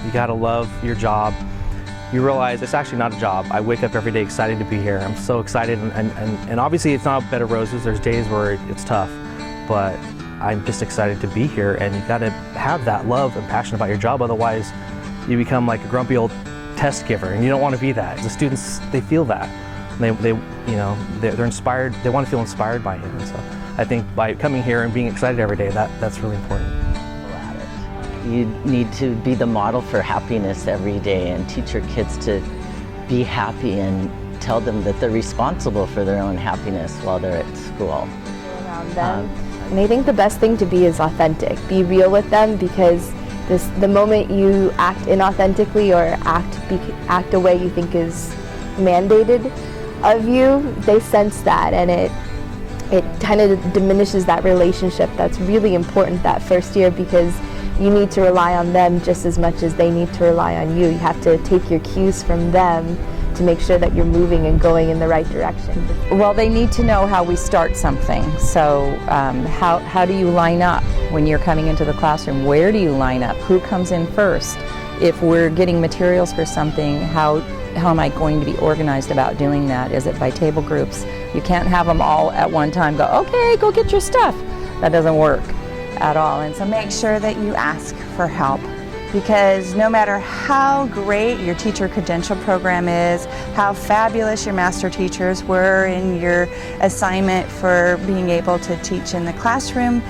You gotta love your job. You realize it's actually not a job. I wake up every day excited to be here. I'm so excited, and obviously it's not a bed of roses. There's days where it's tough, but I'm just excited to be here, and you gotta have that love and passion about your job, otherwise you become like a grumpy old test giver, and you don't want to be that. The students, they feel that. They're inspired, they want to feel inspired by you, and so I think by coming here and being excited every day, that's really important. You need to be the model for happiness every day and teach your kids to be happy and tell them that they're responsible for their own happiness while they're at school. Around them. And I think the best thing to be is authentic. Be real with them, because the moment you act inauthentically or act a way you think is mandated of you, they sense that, and it kind of diminishes that relationship that's really important that first year, because you need to rely on them just as much as they need to rely on you. You have to take your cues from them to make sure that you're moving and going in the right direction. Well, they need to know how we start something. So how do you line up when you're coming into the classroom? Where do you line up? Who comes in first? If we're getting materials for something, how am I going to be organized about doing that? Is it by table groups? You can't have them all at one time go, okay, go get your stuff. That doesn't work at all. And so make sure that you ask for help, because no matter how great your teacher credential program is, how fabulous your master teachers were in your assignment for being able to teach in the classroom,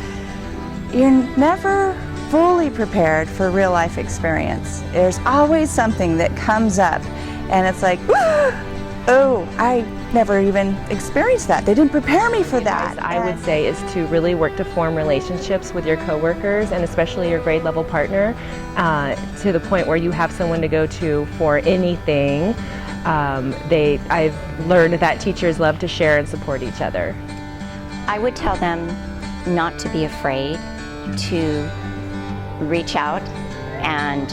you're never fully prepared for real life experience. There's always something that comes up and it's like, oh, I never even experienced that. They didn't prepare me for that. I would say is to really work to form relationships with your coworkers and especially your grade level partner to the point where you have someone to go to for anything. I've learned that teachers love to share and support each other. I would tell them not to be afraid to reach out and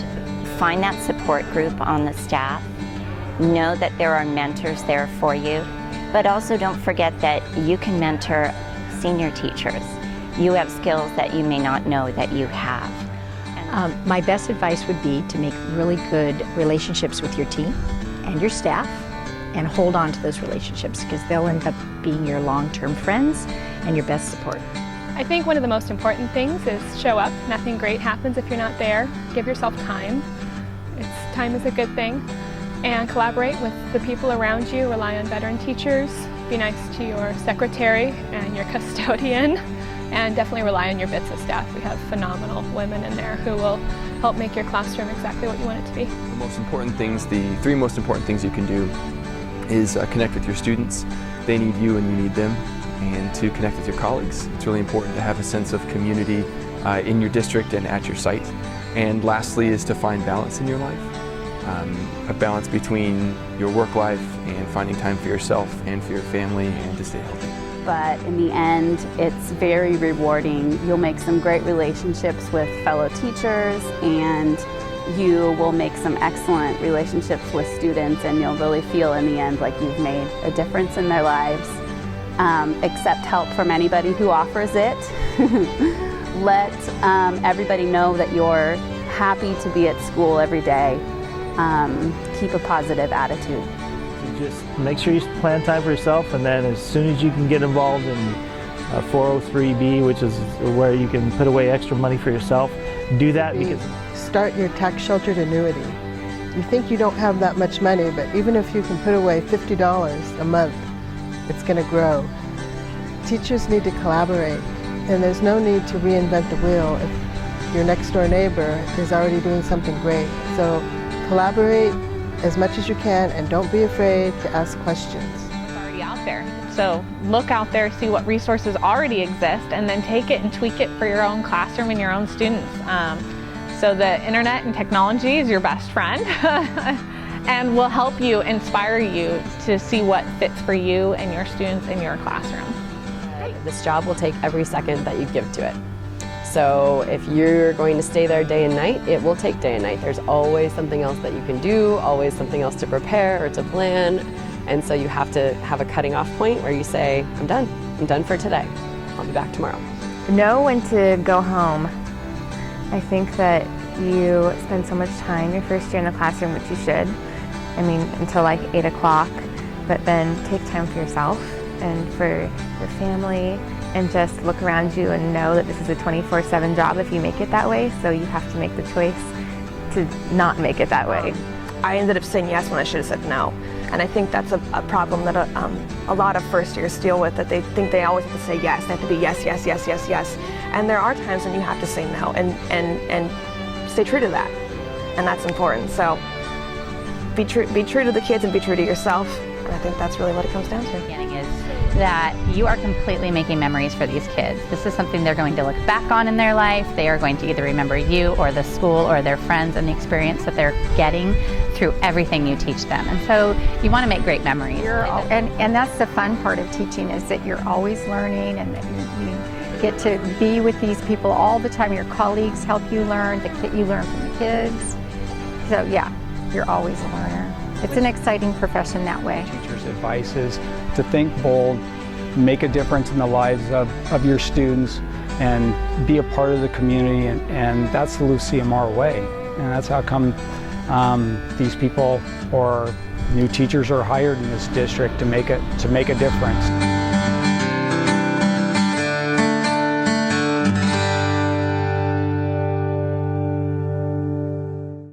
find that support group on the staff. Know that there are mentors there for you, but also don't forget that you can mentor senior teachers. You have skills that you may not know that you have. My best advice would be to make really good relationships with your team and your staff and hold on to those relationships, because they'll end up being your long-term friends and your best support. I think one of the most important things is show up. Nothing great happens if you're not there. Give yourself time. Time is a good thing. And collaborate with the people around you. Rely on veteran teachers. Be nice to your secretary and your custodian. And definitely rely on your BITSA staff. We have phenomenal women in there who will help make your classroom exactly what you want it to be. The most important things, the three most important things you can do is connect with your students. They need you and you need them. And to connect with your colleagues. It's really important to have a sense of community in your district and at your site. And lastly is to find balance in your life. A balance between your work life and finding time for yourself and for your family and to stay healthy. But in the end, it's very rewarding. You'll make some great relationships with fellow teachers, and you will make some excellent relationships with students, and you'll really feel in the end like you've made a difference in their lives. Accept help from anybody who offers it. Let everybody know that you're happy to be at school every day. Keep a positive attitude. Just make sure you plan time for yourself, and then as soon as you can get involved in 403B, which is where you can put away extra money for yourself, do that. Because start your tax sheltered annuity. You think you don't have that much money, but even if you can put away $50 a month, it's going to grow. Teachers need to collaborate, and there's no need to reinvent the wheel if your next door neighbor is already doing something great. So collaborate as much as you can, and don't be afraid to ask questions. It's already out there. So look out there, see what resources already exist, and then take it and tweak it for your own classroom and your own students. So the internet and technology is your best friend and will help you, inspire you to see what fits for you and your students in your classroom. This job will take every second that you give to it. So if you're going to stay there day and night, it will take day and night. There's always something else that you can do, always something else to prepare or to plan. And so you have to have a cutting off point where you say, I'm done for today. I'll be back tomorrow. Know when to go home. I think that You spend so much time your first year in the classroom, which you should. I mean, until like 8 o'clock, but then take time for yourself and for your family, and just look around you and know that this is a 24/7 job if you make it that way, so you have to make the choice to not make it that way. I ended up saying yes when I should have said no. And I think that's a problem that a lot of first years deal with, that they think they always have to say yes. They have to be yes, yes, yes, yes, yes. And there are times when you have to say no and stay true to that. And that's important. So be true to the kids and be true to yourself. And I think that's really what it comes down to. That you are completely making memories for these kids. This is something they're going to look back on in their life. They are going to either remember you or the school or their friends and the experience that they're getting through everything you teach them. And so you want to make great memories. And that's the fun part of teaching, is that you're always learning, and that you get to be with these people all the time. Your colleagues help you learn, you learn from the kids. So yeah, you're always a learner. It's an exciting profession that way. Teachers' advice is to think bold, make a difference in the lives of your students, and be a part of the community, and that's the Lucia-Mar way. And that's how come these people or new teachers are hired in this district, to make a difference.